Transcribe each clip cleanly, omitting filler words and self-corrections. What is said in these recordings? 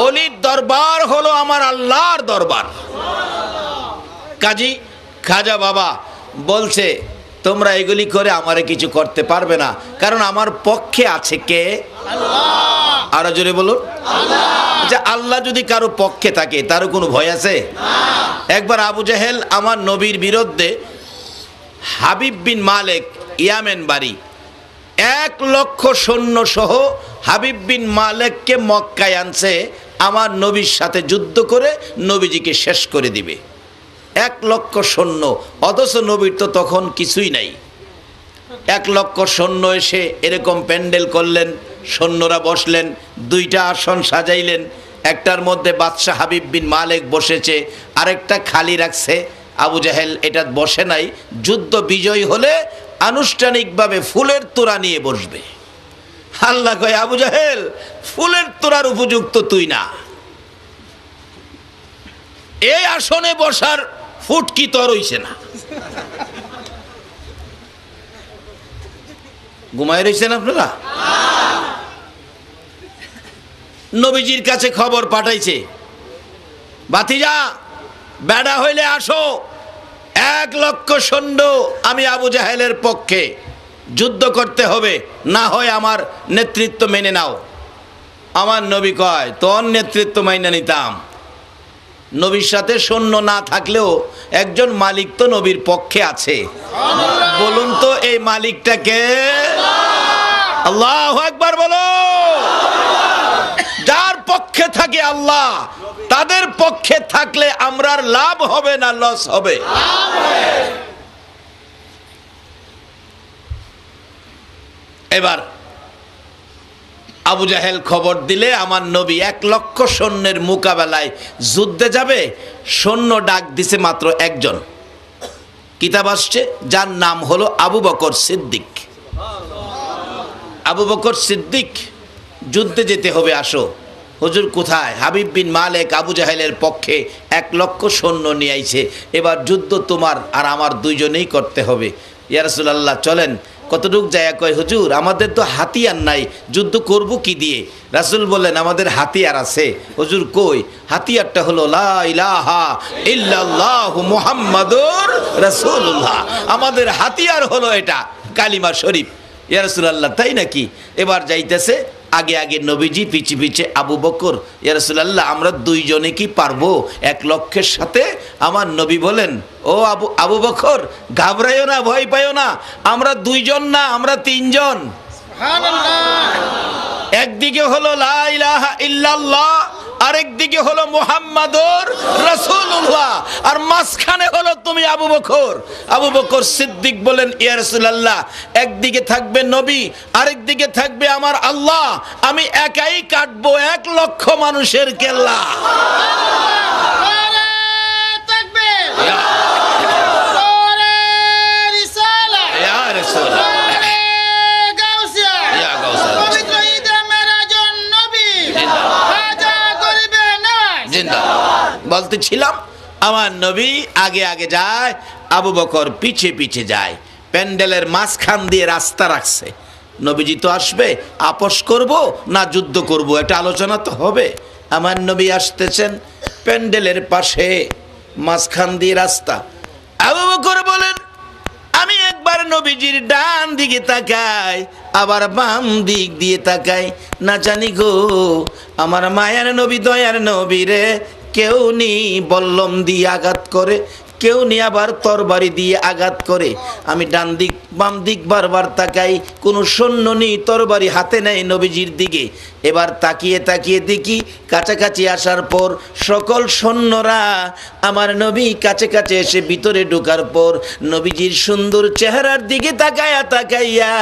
অলির দরবার হলো আমার আল্লাহর দরবার। কাজী খাজা বাবা বলছে তোমরা এগুলি করে আমারে কিছু করতে পারবে না, কারণ আমার পক্ষে আছে কে? আল্লাহ। আরো জোরে বলুন আল্লাহ। আচ্ছা, আল্লাহ যদি কারো পক্ষে থাকে তারও কোনো ভয় আছে? একবার আবু জাহেল আমার নবীর বিরুদ্ধে হাবিব বিন মালেক ইয়ামেন বাড়ি 1,00,000 সৈন্য সহ হাবিব বিন মালেককে মক্কায় আনছে আমার নবীর সাথে যুদ্ধ করে নবীজিকে শেষ করে দিবে। 1,00,000 সৈন্য, অথচ নবীর তো তখন কিছুই নাই। 1,00,000 সৈন্য এসে এরকম প্যান্ডেল করলেন, সৈন্যরা বসলেন, 2টা আসন সাজাইলেন, একটার মধ্যে বাদশাহ হাবিব বিন মালেক বসেছে, আরেকটা খালি রাখছে। আবু জাহেল এটা বসে নাই, যুদ্ধ বিজয় হলে আনুষ্ঠানিকভাবে ফুলের তোড়া নিয়ে বসবে। আল্লাহ কয় আবু জাহেল ফুলের তোড়ার উপযুক্ত তুই না, এই আসনে বসার ফুটকি তোর হইছে না। ঘুমায় রইছেন আপনারা? নবীজির কাছে খবর পাঠাইছে, ভাতিজা বেড়া হইলে আসো, 1,00,000 সৈন্য আমি আবু জাহেলের পক্ষে, যুদ্ধ করতে হবে, না হয় আমার নেতৃত্ব মেনে নাও। আমার নবী কয় তোর নেতৃত্ব মাইনা নিতাম। নবীর সাথে সৈন্য না থাকলেও একজন মালিক তো নবীর পক্ষে আছে। বলুন তো এই মালিকটাকে? আল্লাহু আকবার বলো। যার পক্ষে থাকে আল্লাহ, তাদের পক্ষে থাকলে আমরার লাভ হবে না লস হবে? এবার আবু জাহেল খবর দিলে আমার নবী 1,00,000 সৈন্যের মোকাবেলায় যুদ্ধে যাবে, সৈন্য ডাক দিছে মাত্র একজন। কিতাব আসছে যার নাম হলো আবু বকর সিদ্দিক। আবু বকর সিদ্দিক যুদ্ধে যেতে হবে, আসো। হুজুর কোথায়? হাবিব বিন মালেক আবু জাহেলের পক্ষে 1,00,000 সৈন্য নিয়ে আইছে, এবার যুদ্ধ তোমার আর আমার দুইজনেই করতে হবে। ইয়া রাসূলুল্লাহ চলেন। কতটুক যায়? কয় হুজুর আমাদের তো হাতিয়ার নাই, যুদ্ধ করব কি দিয়ে? রাসূল বললেন আমাদের হাতিয়ার আছে। হুজুর কই? হাতিয়ারটা হলো লা ইলাহা ইল্লাল্লাহু মুহাম্মাদুর রাসূলুল্লাহ। আমাদের হাতিয়ার হলো এটা, কালিমা শরীফ। ইয়া রাসূলুল্লাহ তাই নাকি? এবার যাইতেছে আগে আগে নবীজি, পিছে পিছে আবু বকর। ইয়া রাসূলুল্লাহ আমরা দুইজনে কি পারবো 1,00,000 সাথে? আমার নবী বলেন ও আবু বকর ঘাবড়াইও না, ভয় পাইও না, আমরা দুইজন না, আমরা তিনজন। সুবহানাল্লাহ। একদিকে হলো লা ইলাহা ইল্লাল্লাহ, আরেকদিকে হলো মুহাম্মাদুর রাসূলুল্লাহ, আর মাঝখানে হলো তুমি আবু বকর। আবু বকর সিদ্দিক বলেন ইয়া রাসূলুল্লাহ একদিকে থাকবে নবী, আরেকদিকে থাকবে আমার আল্লাহ, আমি একাই কাটবো 1,00,000 মানুষের কেল্লা। বলতেছিলাম আমার নবী আগে আগে যায়, আবু বকর পিছে পিছে যায়। প্যান্ডেলের মাঝখান দিয়ে রাস্তা রাখছে। নবীজি তো আসবে, আপোষ করব না যুদ্ধ করব, এটা আলোচনা তো হবে। আমার নবী আসতেছেন, প্যান্ডেলের পাশে মাঝখান দিয়ে রাস্তা। আবু বকর বলেন আমি একবার নবীজির ডান দিকে তাকাই, আবার বাম দিক দিয়ে তাকাই, না জানি গো আমার মায়ার নবী দয়ার নবী রে, কেউ নি বল্লম দিয়ে আঘাত করে, কেউ নি আবার তরবারি দিয়ে আঘাত করে। আমি ডান দিক বাম দিক বারবার তাকাই, কোনো সৈন্য নেই, তরবারি হাতে নেয় নবীজির দিকে। এবার তাকিয়ে তাকিয়ে দেখি কাছাকাছি আসার পর সকল সৈন্যরা আমার নবী কাছে কাছে এসে ভিতরে ঢোকার পর নবীজির সুন্দর চেহারার দিকে তাকাইয়া তাকাইয়া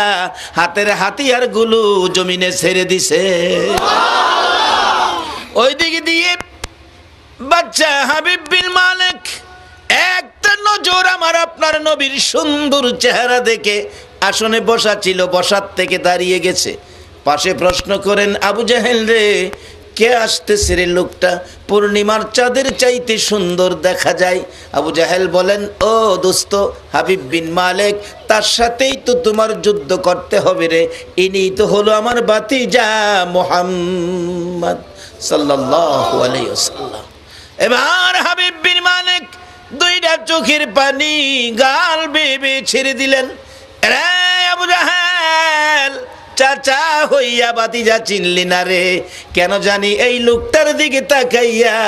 হাতের হাতিয়ারগুলো জমিনে ছেড়ে দিছে। ওই দিকে দিয়ে বাচ্চা হাবিব বিন মালেক একটা নজর আমার আপনার নবীর সুন্দর চেহারা দেখে আসনে বসা ছিল, বসার থেকে দাঁড়িয়ে গেছে। পাশে প্রশ্ন করেন আবু জাহেল রে কে আসতেছে রে? লোকটা পূর্ণিমার চাঁদের চাইতে সুন্দর দেখা যায়। আবু জাহেল বলেন ও দোস্ত হাবিব বিন মালেক, তার সাথেই তো তোমার যুদ্ধ করতে হবে রে, ইনি তো হলো আমার ভাতিজা মুহাম্মদ সাল্লাল্লাহু আলাইহি ওয়াসাল্লাম। এবার হাবিব বিন মালিক দুইটা চোখের পানি গাল বেয়ে ছেড়ে দিলেন। রে আবু জাহেল, চাচা হইয়া বাতিজা চিনলি না রে? কেন জানি এই লোকটার দিকে তাকাইয়া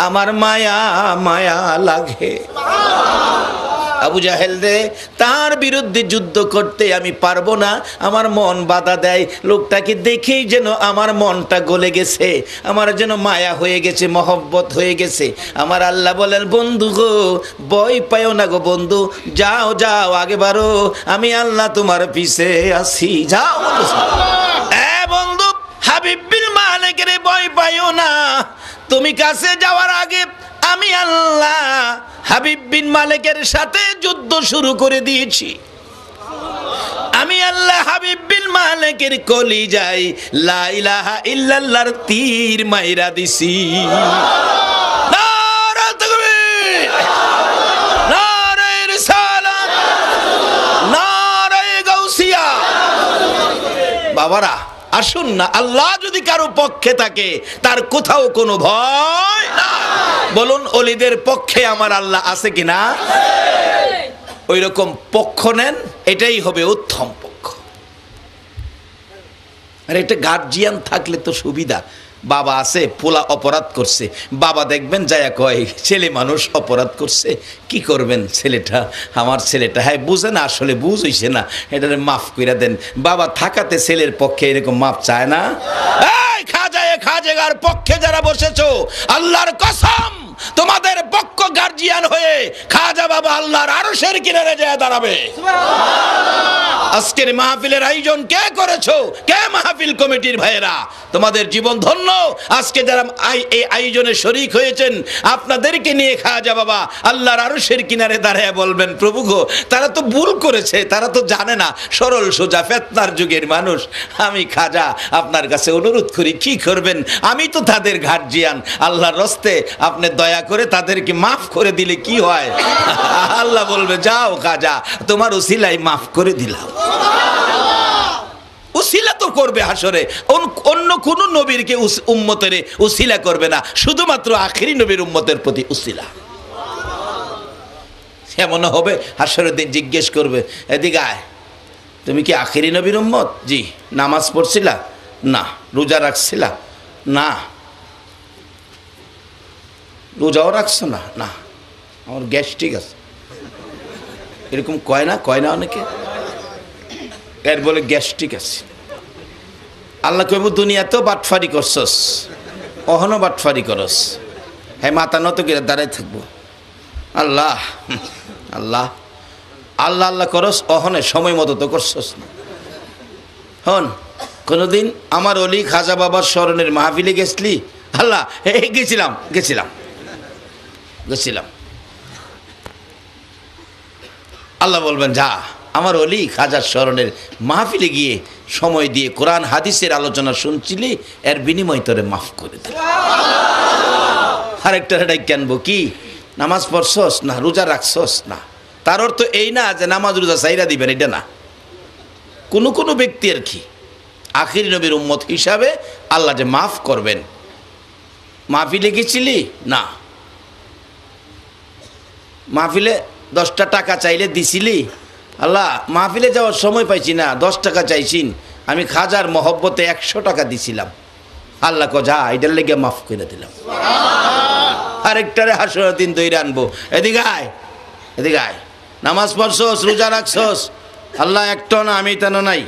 আমার মায়া মায়া লাগে। আবু জাহেল রে, তার বিরুদ্ধে যুদ্ধ করতে আমি পারবো না, আমার মন বাধা দেয়। লোকটাকে দেখেই যেন আমার মনটা গলে গেছে, আমার যেন মায়া হয়ে গেছে, মহব্বত হয়ে গেছে। আমার আল্লাহ বলেন, বন্ধু গো ভয় পাইও না গো বন্ধু, যাও যাও আগে বাড়ো, আমি আল্লাহ তোমার পিছে আছি, যাও। বন্ধু হাবিব বিন মালিকের ভয় পাইও না, তুমি কাছে যাওয়ার আগে আমি আল্লাহ হাবিব বিন মালিকের সাথে যুদ্ধ শুরু করে দিয়েছি। আমি আল্লাহ হাবিব বিন মালিকের কলিজায় লা ইলাহা ইল্লাল্লাহর তীর মাইরা দিছি। নারে তাকবীর, নারে রিসালাত, নারে গাউসিয়া। বাবারা আসুন না, আল্লাহ যদি কারো পক্ষে থাকে তার কোথাও কোনো ভয় না। বলুন অলিদের পক্ষে আমার আল্লাহ আছে কিনা? ওই রকম পক্ষ নেন, এটাই হবে উত্তম পক্ষ। আর এটা গার্জিয়ান থাকলে তো সুবিধা। বাবা আছে, পোলা অপরাধ করছে, বাবা দেখবেন যায়া কয় ছেলে মানুষ অপরাধ করছে, কি করবেন ছেলেটা, আমার ছেলেটা হ্যাঁ বুঝে না, আসলে বুঝ হইছে না, এটারে মাফ করে দেন। বাবা থাকাতে ছেলের পক্ষে এরকম মাফ চায় না। খাজেগার পক্ষে যারা বসেছো, আল্লাহর কসম তোমাদের পক্ষ গার্জিয়ান হয়ে খাজা বাবা আল্লাহর আরশের কিনারে যায় দাঁড়াবে। আজকের মাহফিলের আয়োজন কে করেছো? কে মাহফিল কমিটির ভাইয়েরা? তোমাদের জীবন ধন্য। আজকে যারা এই আয়োজনে শরীক হয়েছেন, আপনাদেরকে নিয়ে খাজা বাবা আল্লাহর আরশের কিনারে দাঁড়ায় বলবেন, প্রভু গো তারা তো ভুল করেছে, তারা তো জানে না, সরল সোজা ফেতনার যুগের মানুষ। আমি খাজা আপনার কাছে অনুরোধ করি, কি করবেন, আমি তো তাদের গার্জিয়ান, আল্লাহর রস্তে আপনি দয়া করে তাদেরকে মাফ করে দিলে কি হয়? আল্লাহ বলবে, যাও খাজা তোমার উসিলাই মাফ করে দিলাম। উসিলা তো করবে হাসরে, অন্য কোন নবীর কে উম্মতের উসিলা করবে না, শুধুমাত্র আখিরি নবীর উম্মতের প্রতি উসিলা। এমন হবে হাসরের দিন জিজ্ঞেস করবে, এদিকে আয়, তুমি কি আখিরি নবীর উম্মত? জি। নামাজ পড়ছিলা? না। রোজা রাখছিলা? না। রোজাও রাখছো না? না। আমার গ্যাস্ট্রিক আছে। এরকম কয় না, কয় না অনেকে, এর বলে গ্যাস্ট্রিক আছে। আল্লাহ কইব, দুনিয়াতেও বাটফারি করছস, অহনো বাটফারি করস, হ্যাঁ মাথা নত করে দাঁড়াই থাকবো। আল্লাহ আল্লাহ আল্লাহ আল্লাহ করস, অহনে সময় মতো তো করছস না। হন কোনোদিন আমার অলি খাজা বাবার স্মরণের মাহফিলে গেছলি? আল্লাহ গেছিলাম গেছিলাম গেছিলাম। আল্লাহ বলবেন, যা আমার অলি খাজার স্মরণের মাহফিলে গিয়ে সময় দিয়ে কোরআন হাদিসের আলোচনা শুনছিলি, এর বিনিময় তোরে মাফ করে দিল। আরেকটা হেডাই কেনবো, কি নামাজ পড়ছস না, রোজা রাখছস না, তার অর্থ এই না যে নামাজ রোজা চাইরা দিবেন, এটা না। কোনো কোনো ব্যক্তি আর কি আখির নবীর উম্মত হিসাবে আল্লাহ যে মাফ করবেন। মাহফিলে গেছিলি? না। মাহফিলে 10টা টাকা চাইলে দিছিলি? আল্লাহ মাহফিলে যাওয়ার সময় পাইছি না, 10 টাকা চাইছিন, আমি খাজার মহব্বতে 100 টাকা দিছিলাম। আল্লাহ কো, যা এটার লেগে মাফ করে দিলাম। আরেকটারে হাসরের দিন দইরা আনবো, এদিকে আয়, এদিকে আয়, নামাজ পড়ছস, রোজা রাখছস? আল্লাহ একটা না, আমি তেন নাই।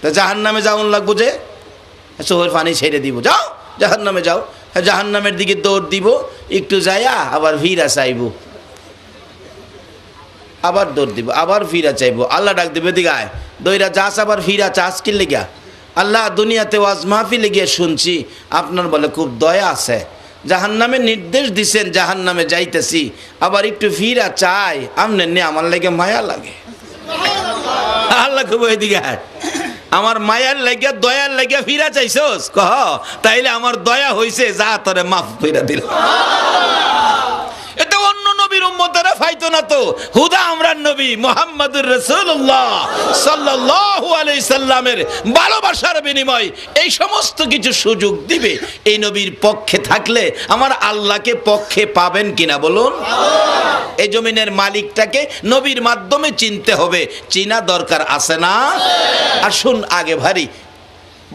তা জাহান্নামে যাওন লাগবো যে, চোখের পানি ছেড়ে দিব, যাও জাহান্নামে যাও। জাহান্নামের দিকে দৌড় দিব, একটু যাইয়া আবার ফিরা চাইব, আবার দৌড় দিব, আবার ফিরা চাইবো। আল্লাহ ডাক দেবে, দিকে আয়, দইরা যাস, আবার ফিরা চাস কি লেগা? আল্লাহ দুনিয়াতে ওয়াজ মাহফিলে গিয়ে শুনছি আপনার বলে খুব দয়া আছে, জাহান্নামে নির্দেশ দিছেন জাহান্নামে যাইতেছি, আবার একটু ফিরা চাই, আমনে নে আমার লেগে মায়া লাগে। আল্লাহ খুব এদিকে আয়, আমার মায়ার লাগে দয়ার লাগে ফিরা চাইছস? কহ তাইলে আমার দয়া হইছে, যা তোরে মাফ কইরা দিল। এটা অন্য নবীর নবীর উম্মতেরা পাইতো না তো হুদা আমরা নবী মুহাম্মদুর রাসূলুল্লাহ সাল্লাল্লাহু আলাইহি সাল্লামের ভালোবাসার বিনিময় এই সমস্ত কিছু সুযোগ দিবে। এই নবীর পক্ষে থাকলে আমার আল্লাহকে পক্ষে পাবেন কিনা বলুন? এই জমিনের মালিকটাকে নবীর মাধ্যমে চিনতে হবে, চিনা দরকার আছে না? আসুন আগে ভারী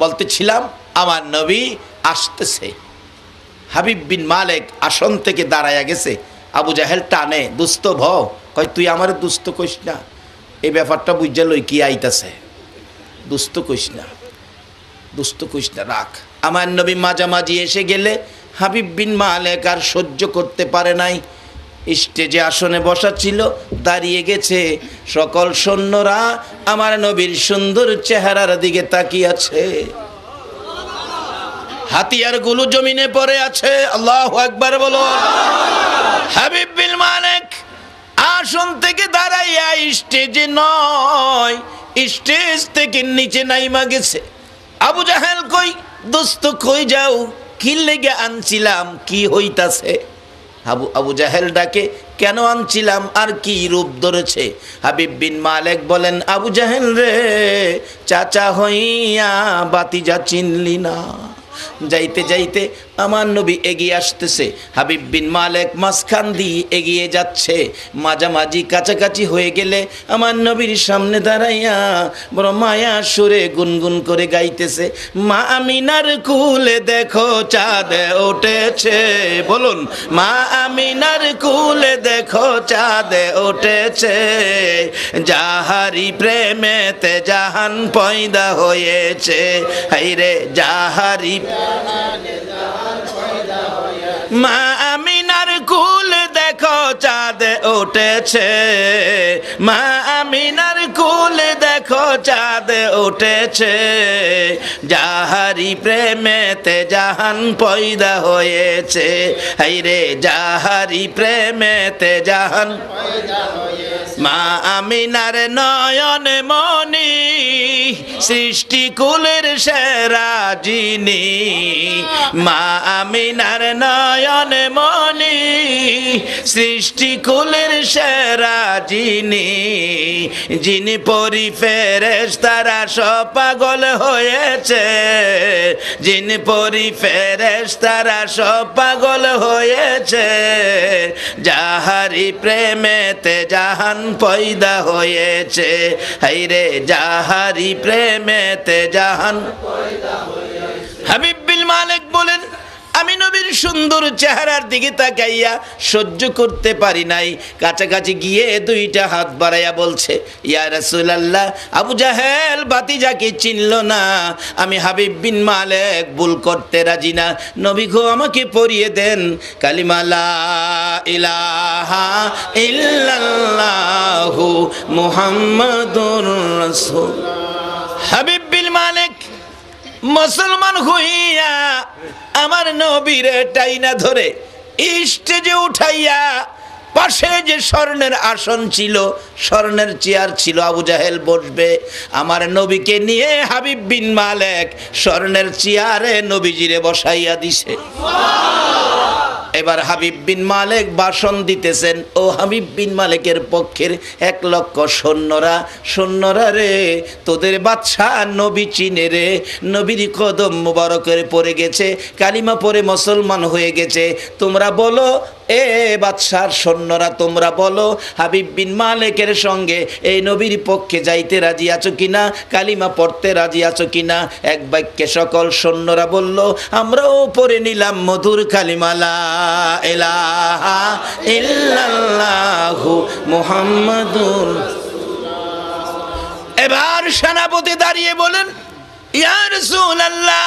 বলতেছিলাম আমার নবী আসতেছে। হাবিব বিন মালিক আসন থেকে দাঁড়ায়া গেছে। আবু জাহেল টানে, দুস্থ ভও, কয় তুই আমার দুস্থ কইস না, এই ব্যাপারটা বুঝা লই কি আইতাছে, দুস্থ কইস না, দুস্থ কইস না, রাখ। আমার নবী মাঝামাঝি এসে গেলে হাবিব বিন মালিক আর সহ্য করতে পারে নাই। স্টেজে আসনে বসা ছিল, দাঁড়িয়ে গেছে। সকল সৈন্যরা আমার নবীর সুন্দর চেহারার দিকে তাকিয়ে আছে। হাতিয়ারগুলো জমিনে পড়ে আছে। আল্লাহু আকবার বলো। হাবিব বিন মালিক আসন থেকে দাঁড়াইয়া স্টেজে নয়, স্টেজ থেকে নিচে নাইমা গেছে। আবু জাহেল কই, দোস্ত কই যাও, কি লেগে আনছিলাম, কি হইতাছে? আবু জাহেল ডাকে, কেন আনছিলাম আর কি রূপ ধরেছে? হাবিব বিন মালিক বলেন, আবু জাহেল রে, চাচা হইয়া বাতিজা চিনলি না। যাইতে যাইতে আমার নবী এগিয়ে আসতেছে, হাবিব বিন মালিক মাঝখান দিয়ে এগিয়ে যাচ্ছে। মাঝামাঝি কাছাকাছি হয়ে গেলে আমার নবীর সামনে দাঁড়াইয়া বড় মায়া সুরে গুনগুন করে গাইতেছে, মা আমিনার কুলে দেখো চাঁদ উঠেছে। বলুন, মা আমিনার কুলে দেখো চাঁদ উঠেছে, যাহারি প্রেমেতে জাহান পয়দা হয়েছে। হাইরে যাহারি মা আমিনার কুল দেখো চাঁদ উঠেছে, মা আমিনার কুল দেখো চাঁদ উঠেছে, যাহারি প্রেমেতে জাহান পয়দা হয়েছে। হাইরে যাহারি প্রেমেতে জাহান পয়দা হয়েছে। মা আমিনার নয়ন মনি সৃষ্টি কুলের সেরা যিনি, মা আমিনার নয়ন মনি সৃষ্টি কুলের সেরা যিনি, যিনি পরি ফেরেশতারা সব পাগল হয়েছে, যিনি পরি ফেরেশতারা সব পাগল হয়েছে, যাহারি প্রেমেতে জাহান পয়দা হয়েছে। হাইরে যাহারি প্রেমেতে জাহান পয়দা হয়েছে। হাবিব বিন মালিক বলেন, আমি নবীর সুন্দর চেহারার দিকে তাকাইয়া সহ্য করতে পারি নাই। কাছাকাছি গিয়ে দুইটা হাত বাড়াইয়া বলছে, ইয়া রাসূলুল্লাহ, আবু জাহেল বাতিজাকে চিনল না। আমি হাবিব বিন মালিক ভুল করতে রাজি না। নবী গো, আমাকে পড়িয়ে দেন কালিমা লা ইলাহা ইল্লাল্লাহু মুহাম্মাদুর রাসূল। হাবিব বিন মালিক মুসলমান হইয়া আমার নবীর টাইনা ধরে স্টেজে উঠাইয়া, পাশে যে স্বর্ণের আসন ছিল, স্বর্ণের চেয়ার ছিল, আবু জাহেল বসবে, আমার নবীকে নিয়ে হাবিব বিন মালিক স্বর্ণের চেয়ারে নবীজিরে বসাইয়া দিছে। এবার হাবিব বিন মালিক ভাষণ দিতেছেন। ও হাবিব বিন মালিকের পক্ষের 1 লক্ষ সৈন্যরা রে, তোদের বাদশা নবী চিনে রে, নবীর কদম মুবারকের পড়ে গেছে, কালিমা পড়ে মুসলমান হয়ে গেছে। তোমরা বলো, এ বাদশার সৈন্যরা, তোমরা বলো, হাবিব বিন মালিকের সঙ্গে এই নবীর পক্ষে যাইতে রাজি আছো কিনা, কালিমা পড়তে রাজি আছো কিনা? এক বাক্যে সকল সৈন্যরা বলল, আমরাও পড়ে নিলাম মধুর কালিমা লা ইলাহা ইল্লাল্লাহু মুহাম্মাদুর। এবার সেনাপতি দাঁড়িয়ে বলেন, ইয়া রাসূলুল্লাহ,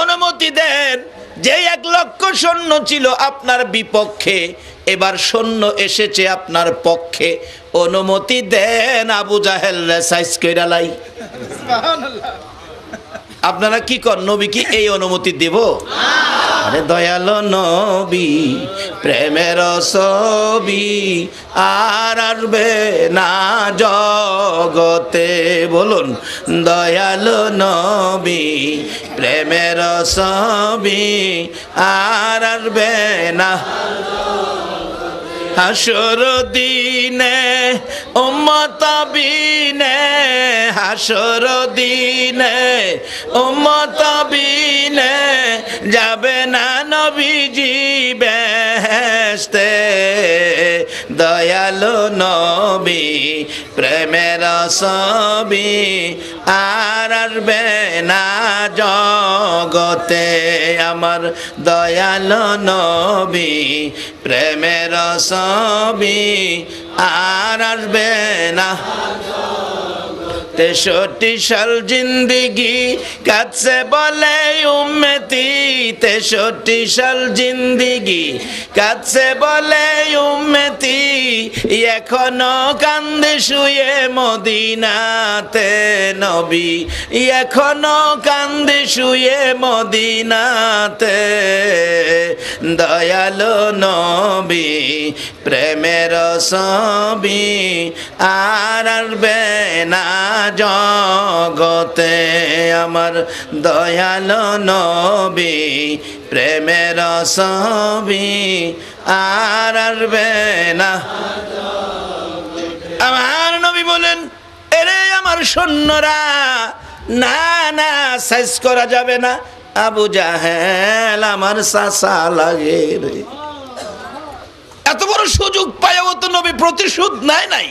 অনুমতি দেন, যে 1 লক্ষ সৈন্য ছিল আপনার বিপক্ষে, এবার সৈন্য এসেছে আপনার পক্ষে, অনুমতি দেন আবু জাহেল রে সাইজ কইরা লাই। সুবহানাল্লাহ। আপনারা কি কর, নবী কি এই অনুমতি দেব? আরে দয়ালো নবী, প্রেমের ছবি আর আসবে না জগতে। বলুন, দয়ালো নবী, প্রেমের ছবি আর আসবে না। হাসর দিনে উম্মত বিনে, হাসর দিনে উম্মত বিনে যাবে না নবীজি বেহেশতে। দয়ালু নবী প্রেমের ছবি আর আসবে না জগতে। আমার দয়ালু নবী প্রেমের ছবি আর আসবে না। 63 সাল জিন্দিগি কাছে বলে উম্মতি, 63 সাল জিন্দিগি কাছে বলে উম্মতি, এখনো কান্দে শুয়ে মদিনাতে নবী, এখনো কান্দে শুয়ে মদিনাতে। দয়ালু নবী প্রেমের ছবি আর আসবে না জগতে। আমার দয়ালু নবী প্রেমের ছবি আর আসবে না। আমার নবী বলেন, এরে আমার সৈন্যরা, না না সাইজ করা যাবে না। আবু জাহেল আমার চাচা লাগে রে। এত বড় সুযোগ পায়ও তো নবী প্রতিশোধ নাই।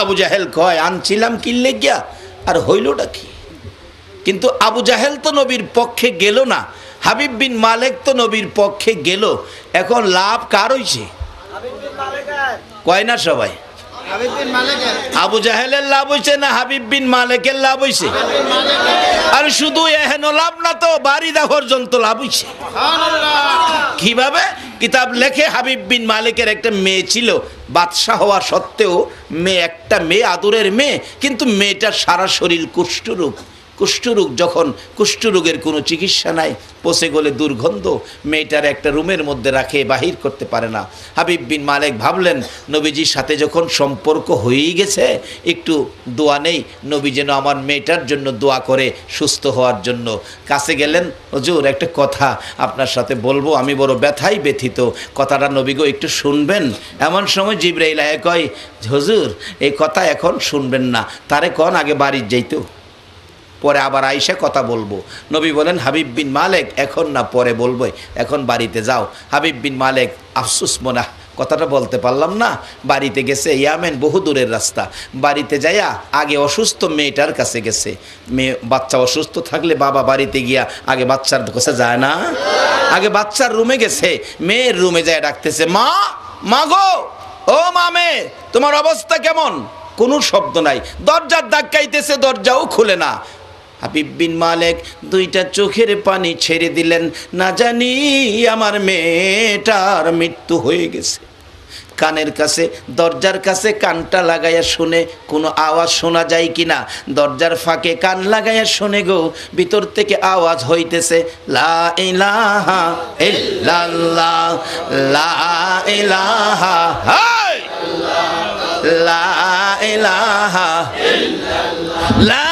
আবু জাহেল কয়, আনছিলাম কিল্লে গিয়া আর হইলটা কি? কিন্তু আবু জাহেল তো নবীর পক্ষে গেল না, হাবিব বিন মালেক তো নবীর পক্ষে গেল। এখন লাভ কার হইছে? কয় না সবাই? আবু জাহেলের লাভ হইছে না হাবিব বিন মালেকের লাভ হইছে? আর শুধু এহেন লাভ না তো, বারিদা পর্যন্ত লাভ হইছে। কিভাবে? কিতাব লেখে হাবিব বিন মালিকের একটা মেয়ে ছিল, বাদশাহ হওয়া সত্ত্বেও একটা মেয়ে, আদরের মেয়ে, কিন্তু মেয়েটার সারা শরীর কুষ্ঠরোগ। কুষ্ঠরোগ যখন, কুষ্ঠরোগের কোনো চিকিৎসা নাই, পচে গলে দুর্গন্ধ, মেয়েটার একটা রুমের মধ্যে রাখে, বাহির করতে পারে না। হাবিব বিন মালেক ভাবলেন, নবীজির সাথে যখন সম্পর্ক হয়েই গেছে, একটু দোয়া নেই, নবী যেন আমার মেয়েটার জন্য দোয়া করে সুস্থ হওয়ার জন্য। কাছে গেলেন, হুজুর একটা কথা আপনার সাথে বলবো, আমি বড় ব্যথাই ব্যথিত, কথাটা নবী গো একটু শুনবেন? এমন সময় জিবরাইল আয়া কয়, হুজুর এই কথা এখন শুনবেন না, তারে কন আগে বাড়ির যাইতো, পরে আবার আইসা কথা বলবো। নবী বলেন, হাবিব বিন মালেক এখন না, পরে বলবো, এখন বাড়িতে যাও। হাবিব বিন মালেক আফসুস মনে, কথাটা বলতে পারলাম না। বাড়িতে গেছে, ইয়ামেন বহু দূরের রাস্তা। বাড়িতে যাইয়া আগে অসুস্থ মেয়েটার কাছে গেছে। মেয়ে, বাচ্চা অসুস্থ থাকলে বাবা বাড়িতে গিয়া আগে বাচ্চার কাছে যায় না? আগে বাচ্চার রুমে গেছে, মেয়ের রুমে যায় ডাকতেছে, মা, মা গো, ও মামে, তোমার অবস্থা কেমন? কোনো শব্দ নাই। দরজার ধাক্কাইতেছে, দরজাও খুলে না। হাবিব বিন মালেক দুইটা চোখের পানি ছেড়ে দিলেন, না জানি আমার মেয়েটার মৃত্যু হয়ে গেছে। কানের কাছে, দরজার কাছে কানটা লাগাইয়া শুনে কোনো আওয়াজ শোনা যায় কিনা। দরজার ফাঁকে কান লাগাইয়া শুনে গো, ভিতর থেকে আওয়াজ হইতেছে, লা ইলাহা ইল্লাল্লাহ, লা ইলাহা, হায় লা ইলাহা ইল্লাল্লাহ,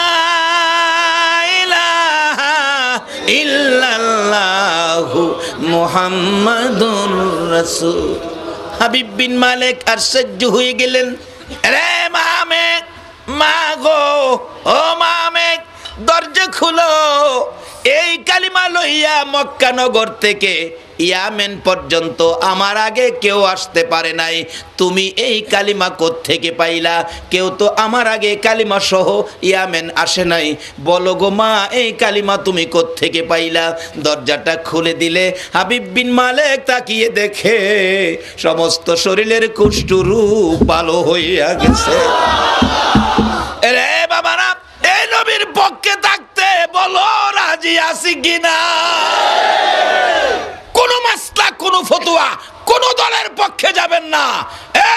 ইল্লাল্লাহু মুহাম্মাদুর রাসূল। হাবিব বিন মালেক আশ্চর্য হয়ে গেলেন, রে মামেক, মা গো, ও মামেক, দরজা খুলো। এই কালিমা লইয়া মক্কা নগর থেকে ইয়ামেন পর্যন্ত আমার আগে কেউ আসতে পারে নাই, তুমি এই কালিমা কোত্থেকে পাইলা? কেউ তো আমার আগে কালিমা সহ ইয়ামেন আসে নাই, বলো গো মা, এই কালিমা তুমি কোত্থেকে পাইলা? দরজাটা খুলে দিলে হাবিব বিন মালেক তাকিয়ে দেখে সমস্ত শরীরের কুষ্ঠরোগ ভালো হইয়া গেছে। রে বাবারা, এই নবীর পক্ষে থাকতে বলো রাজি আছি কিনা? কোন মাসলা, কোন ফতোয়া, কোন দলের পক্ষে যাবেন না,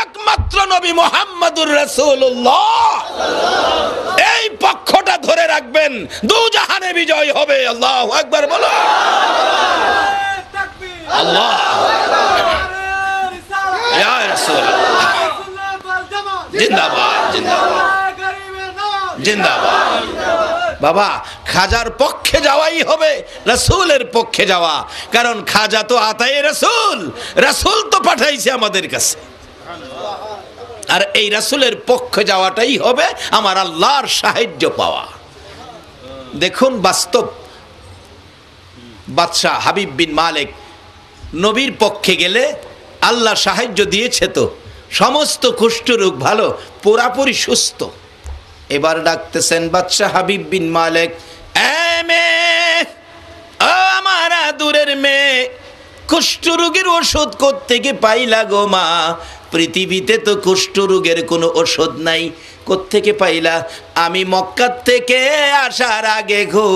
একমাত্র নবী মুহাম্মদুর রাসূলুল্লাহ, এই পক্ষটা ধরে রাখবেন, দুজাহানে বিজয় হবে। আল্লাহু আকবার বলো। আল্লাহ ইয়া রাসূলুল্লাহ, জিন্দাবাদ জিন্দাবাদ জিন্দাবাদ। বাবা খাজার পক্ষে যাওয়াই হবে রাসূলের পক্ষে যাওয়া, কারণ খাজা তো আতায়ে রাসূল, রাসূল তো পাঠাইছে আমাদের কাছে। আর এই রাসূলের পক্ষে যাওয়াটাই হবে আমার আল্লাহর সাহায্য পাওয়া। দেখুন বাস্তব, বাদশাহ হাবিব বিন মালিক নবীর পক্ষে গেলে আল্লাহ সাহায্য দিয়েছে, তো সমস্ত কুষ্ঠরোগ ভালো, পুরাপুরি সুস্থ। এবার ডাকতেছেন বাদশাহ হাবিব বিন মালিক, আমার আদুরের মেয়ে, কুষ্ঠরোগের ওষুধ কোত্থেকে পাইলা গো মা? পৃথিবীতে তো কুষ্ঠরোগের কোনো ওষুধ নাই, কোত্থেকে পাইলা? আমি মক্কা থেকে আসার আগে গো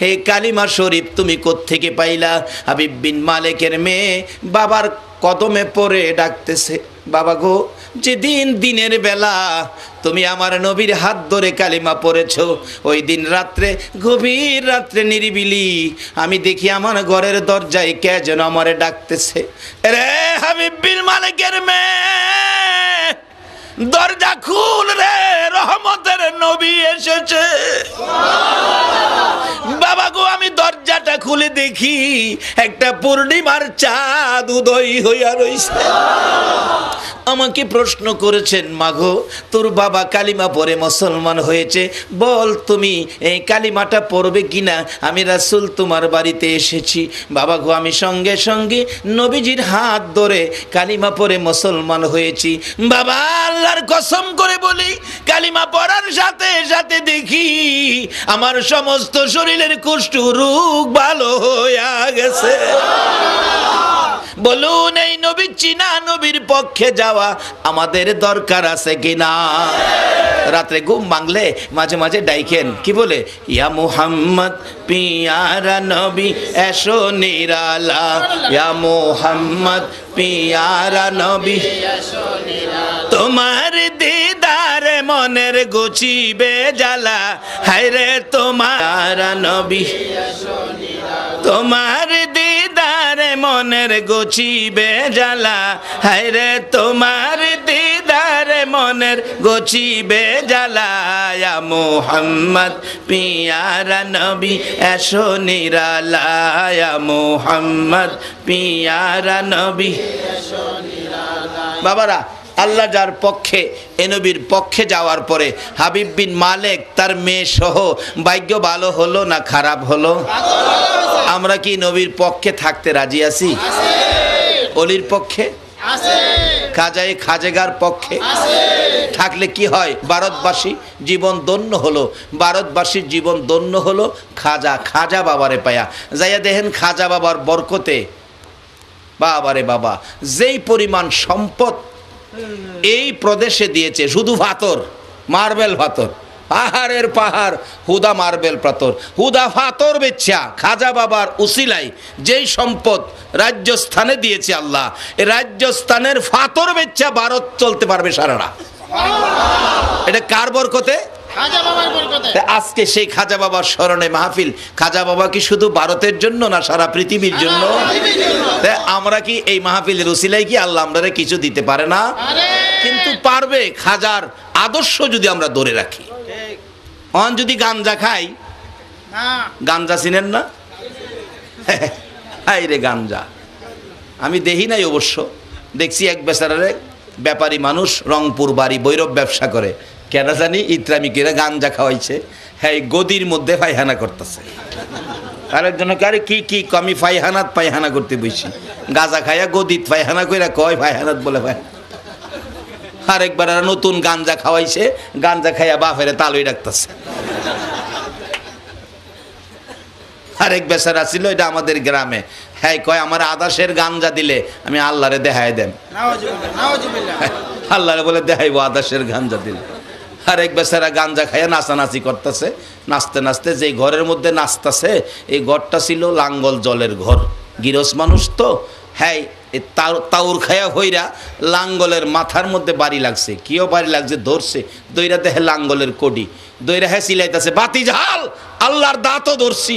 হে কালিমা শরীফ তুমি কোত্থেকে পাইলা? হাবিব বিন মালিকের মেয়ে বাবার কদমে পড়ে ডাকতেছে, বাবা গো, যেদিন দিনের বেলা তুমি আমার নবীর হাত ধরে কালিমা পড়েছ, ওই দিন রাত্রে, গভীর রাত্রে নিরিবিলি আমি দেখি আমার ঘরের দরজায় কে যেন আমারে ডাকতেছে। রে হাবিব বিন মালিকের মেয়ে, দরজা খুল রে, রহমতের নবী এসেছে। বাবা গো, আমি দরজাটা খুলে দেখি একটা পূর্ণিমার চাঁদ উদয় হইয়া রইছে। আমাকে প্রশ্ন করেছেন, মাগো তোর বাবা কালিমা পড়ে মুসলমান হয়েছে, বল তুমি এই কালিমাটা পড়বে কিনা? আমি রাসূল তোমার বাড়িতে এসেছি। বাবা গো, আমি সঙ্গে সঙ্গে নবীজির হাত ধরে কালিমা পড়ে মুসলমান হয়েছি। বাবা আল্লাহর কসম করে বলি, কালিমা পড়ার সাথে সাথে দেখি আমার সমস্ত শরীরের কুষ্ঠ রোগ ভালো হইয়া গেছে। বলুন, এই নবী চিনা, নবীর পক্ষে যাওয়া আমাদের দরকার আছে কিনা? রাত্রে ঘুম ভাঙলে মাঝে মাঝে ডাইকেন, কি বলে? ইয়া মুহাম্মদ পিয়ারা নবী এসো নিরালা, ইয়া মুহাম্মদ পিয়ারা নবী তোমার দিদারে মনের গুছিবে জ্বালা, হায়রে তোমার নবী তোমার দিদারে মনের গুছিবে জ্বালা, হায়রে তোমার দিদারে মনের গুছিবে জ্বালা, ইয়া মুহাম্মদ পিয়ারা নবী এসো নিরালা, ইয়া মুহাম্মদ পিয়ারা নবী এসো নিরালা। বাবারা, আল্লাহ যার পক্ষে, এ নবীর পক্ষে যাওয়ার পরে হাবিব বিন মালিক তার মেয়ে সহ ভাগ্য ভালো হলো না খারাপ হলো? আমরা কি নবীর পক্ষে থাকতে রাজি আছি? অলির পক্ষে, খাজায়ে খাজেগার পক্ষে থাকলে কি হয়? ভারতবাসী জীবন ধন্য হলো, ভারতবাসীর জীবন ধন্য হলো খাজা বাবারে পায়া। যাইয়া দেখেন খাজা বাবার বরকতে, বাবারে বাবা, যেই পরিমাণ সম্পদ এই প্রদেশে দিয়েছে, শুধু পাথর, মার্বেল পাথর, পাহাড়ের পাহাড়, হুদা মার্বেল পাথর, হুদা পাথর বেচা খাজা বাবার উসিলাই যেই সম্পদ রাজস্থানে দিয়েছে আল্লাহ, এই রাজস্থানের পাথর বেচা ভারত চলতে পারবে সারাটা। এটা কার বরকতে? আজকে সেই খাজা বাবার স্মরণে মাহফিল। খাজা বাবা কি শুধু ভারতের জন্য না, সারা পৃথিবীর জন্য? আমরা কি এই মাহফিলের উসিলাই কি আল্লাহ আমরা কিছু দিতে পারে না? কিন্তু পারবে, খাজার আদর্শ যদি আমরা ধরে রাখি। অন যদি গাঞ্জা খাই, গাঞ্জা চিনেন না? হাই রে গাঞ্জা, আমি দেখি নাই অবশ্য, দেখছি এক বেচারারে ব্যাপারী মানুষ, রংপুর বাড়ি, বৈরব ব্যবসা করে, কেন জানি ইত্রামি কেরা গাঞ্জা খাওয়াইছে, হ্যাঁ গদির মধ্যে পায়খানা করতেছে। আরেকজনকে আরে কি কি আমি পায়খানা করতে বসি, গাঁজা খাইয়া গদিত পায়খানা কইরা কয় পায়খানাত বলে ভাই। আরেকবার নতুন গাঞ্জা খাওয়াইছে, গাঞ্জা খাইয়া বাপেরে তালুই রাখতেছে। আরেক বেচারা ছিল, এটা আমাদের গ্রামে, হ্যাঁ কয় আমার আদাসের গাঞ্জা দিলে আমি আল্লাহরে দেখাই দেন। আল্লাহরে বলে দেখাইবো আদাসের গাঞ্জা দিলে। আরেক বেচারা গাঞ্জা খাইয়া নাচানাচি করতেছে, নাচতে নাচতে যে ঘরের মধ্যে নাচতেছে, এই ঘরটা ছিল লাঙ্গল জলের ঘর, গিরস মানুষ তো, হ্যাঁ তাউর খায়া হইরা লাঙ্গলের মাথার মধ্যে বাড়ি লাগছে, কিও বাড়ি লাগছে, ধরছে, দইরা দেখে লাঙ্গলের কডি, দইরা হ্যাঁ চিলাইতেছে, বাতি ঝাল, আল্লাহর দাঁতও ধরছি।